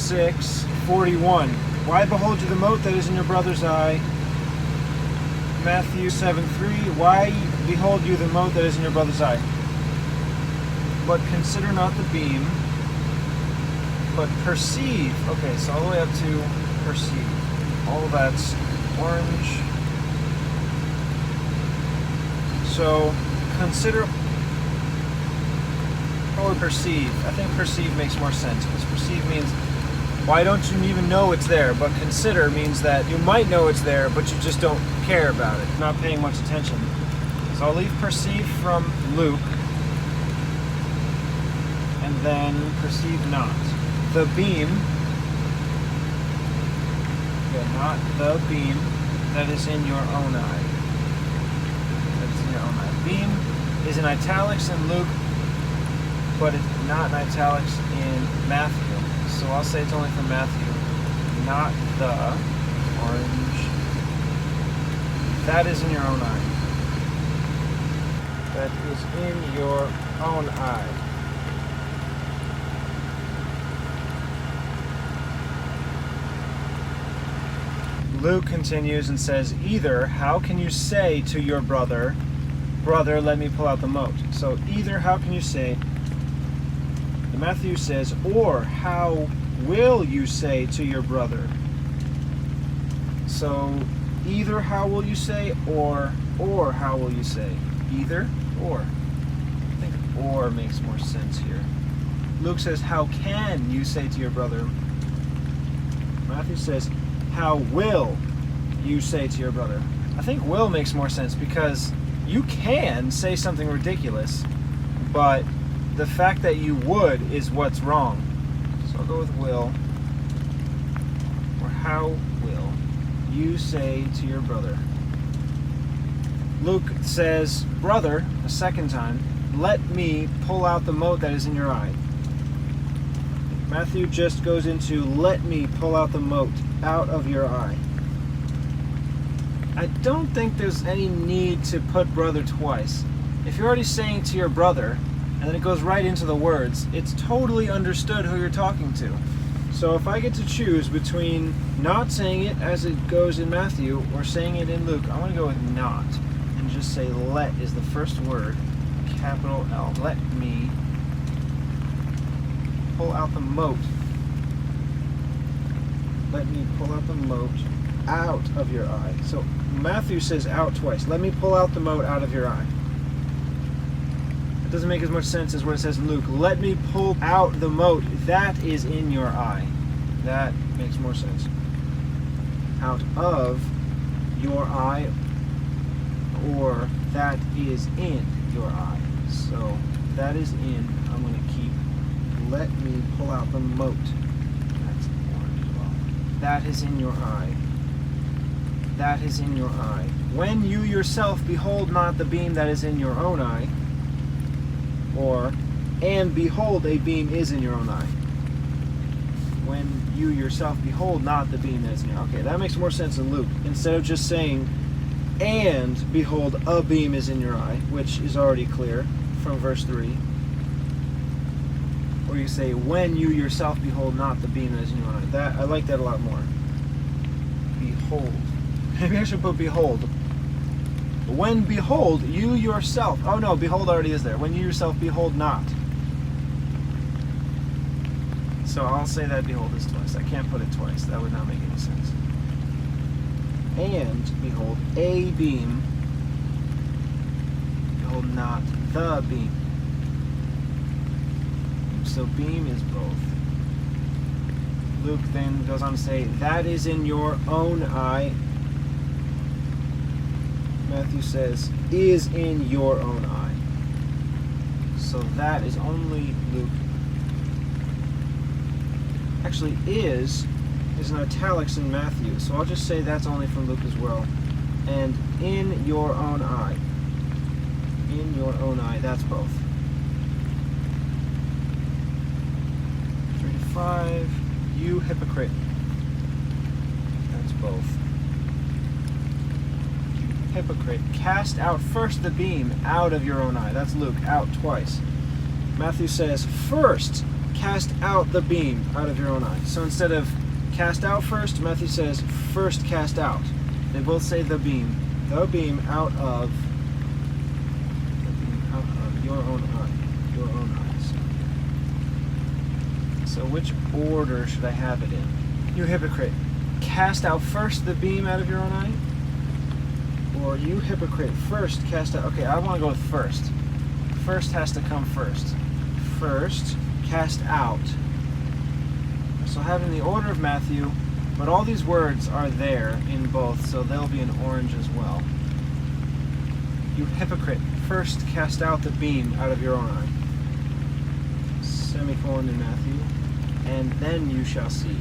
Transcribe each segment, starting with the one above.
6:41. Why behold you the mote that is in your brother's eye? Matthew 7:3. Why behold you the mote that is in your brother's eye? But consider not the beam, but perceive. Okay, so all the way up to perceive. All that's orange. So consider or perceive. I think perceive makes more sense because perceive means why don't you even know it's there? But consider means that you might know it's there, but you just don't care about it, not paying much attention. So I'll leave perceive from Luke, and then perceive not. The beam, not the beam that is in your own eye. That is in your own eye. Beam is in italics in Luke, but it's not in italics in Matthew. So I'll say it's only for Matthew, not the orange. That is in your own eye. That is in your own eye. Luke continues and says, either how can you say to your brother, brother, let me pull out the mote? So either how can you say, Matthew says, or how will you say to your brother? So either how will you say, or how will you say? Either or. I think or makes more sense here. Luke says, how can you say to your brother? Matthew says, how will you say to your brother? I think will makes more sense because you can say something ridiculous, but the fact that you would is what's wrong. So I'll go with will. Or how will you say to your brother? Luke says, brother, a second time, let me pull out the mote that is in your eye. Matthew just goes into, let me pull out the mote out of your eye. I don't think there's any need to put brother twice. If you're already saying to your brother, and then it goes right into the words, it's totally understood who you're talking to. So if I get to choose between not saying it as it goes in Matthew or saying it in Luke, I'm going to go with not and just say let is the first word, capital L. Let me pull out the mote. Let me pull out the mote out of your eye. So Matthew says out twice. Let me pull out the mote out of your eye. It doesn't make as much sense as what it says in Luke. Let me pull out the mote that is in your eye. That makes more sense. Out of your eye, or that is in your eye. So that is in, I'm going to keep, let me pull out the mote. That's orange as well. That is in your eye. That is in your eye. When you yourself behold not the beam that is in your own eye, or, and behold, a beam is in your own eye. When you yourself behold not the beam that is in your eye. Okay, that makes more sense in Luke. Instead of just saying, and behold, a beam is in your eye, which is already clear from verse 3. Or you say, when you yourself behold not the beam that is in your eye. That, I like that a lot more. Behold. Maybe I should put behold. When behold, you yourself, oh no, behold already is there. When you yourself behold not. So I'll say that behold is twice. I can't put it twice. That would not make any sense. And behold, a beam. Behold not the beam. So beam is both. Luke then goes on to say, that is in your own eye. Matthew says, is in your own eye. So that is only Luke. Actually, is in italics in Matthew. So I'll just say that's only from Luke as well. And in your own eye. In your own eye. That's both. 3 to 5. You hypocrite. That's both. Hypocrite, cast out first the beam out of your own eye. That's Luke, out twice. Matthew says, first cast out the beam out of your own eye. So instead of cast out first, Matthew says first cast out. They both say the beam out of your own eye, your own eyes. So which order should I have it in? You hypocrite, cast out first the beam out of your own eye? Or you hypocrite, first cast out. Okay, I want to go with first. First has to come first. First, cast out. So having the order of Matthew, but all these words are there in both, so they'll be in orange as well. You hypocrite, first cast out the beam out of your own eye. Semicolon in Matthew. And then you shall see.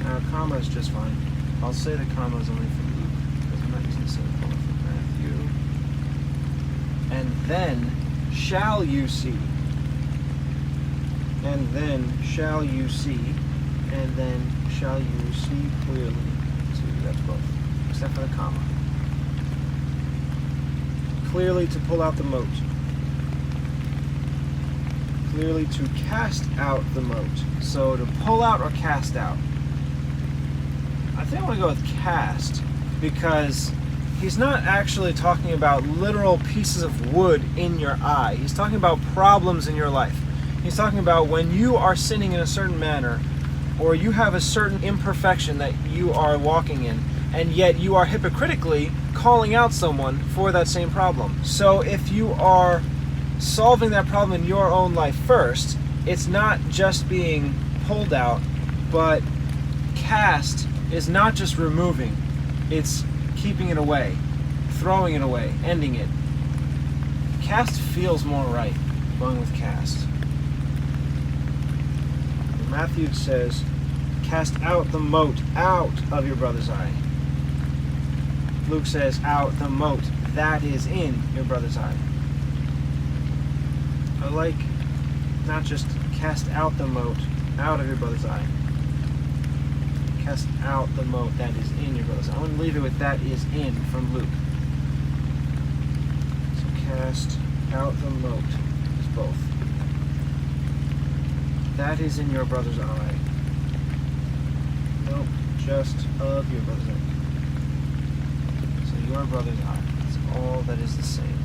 Now, comma is just fine. I'll say the comma is only for Luke, because I'm not using the semicolon for Matthew. And then shall you see. And then shall you see. And then shall you see clearly. So that's both, except for the comma. Clearly to pull out the mote. Clearly to cast out the mote. So to pull out or cast out. I think I want to go with cast, because he's not actually talking about literal pieces of wood in your eye. He's talking about problems in your life. He's talking about when you are sinning in a certain manner, or you have a certain imperfection that you are walking in, and yet you are hypocritically calling out someone for that same problem. So if you are solving that problem in your own life first, it's not just being pulled out, but cast is not just removing, it's keeping it away, throwing it away, ending it. Cast feels more right, going with cast. Matthew says, cast out the mote out of your brother's eye. Luke says, out the mote that is in your brother's eye. I like not just cast out the mote out of your brother's eye. Cast out the mote that is in your brother's eye. I want to leave it with that is in from Luke. So cast out the mote is both. That is in your brother's eye. Nope, just of your brother's eye. So your brother's eye. That's all that is the same.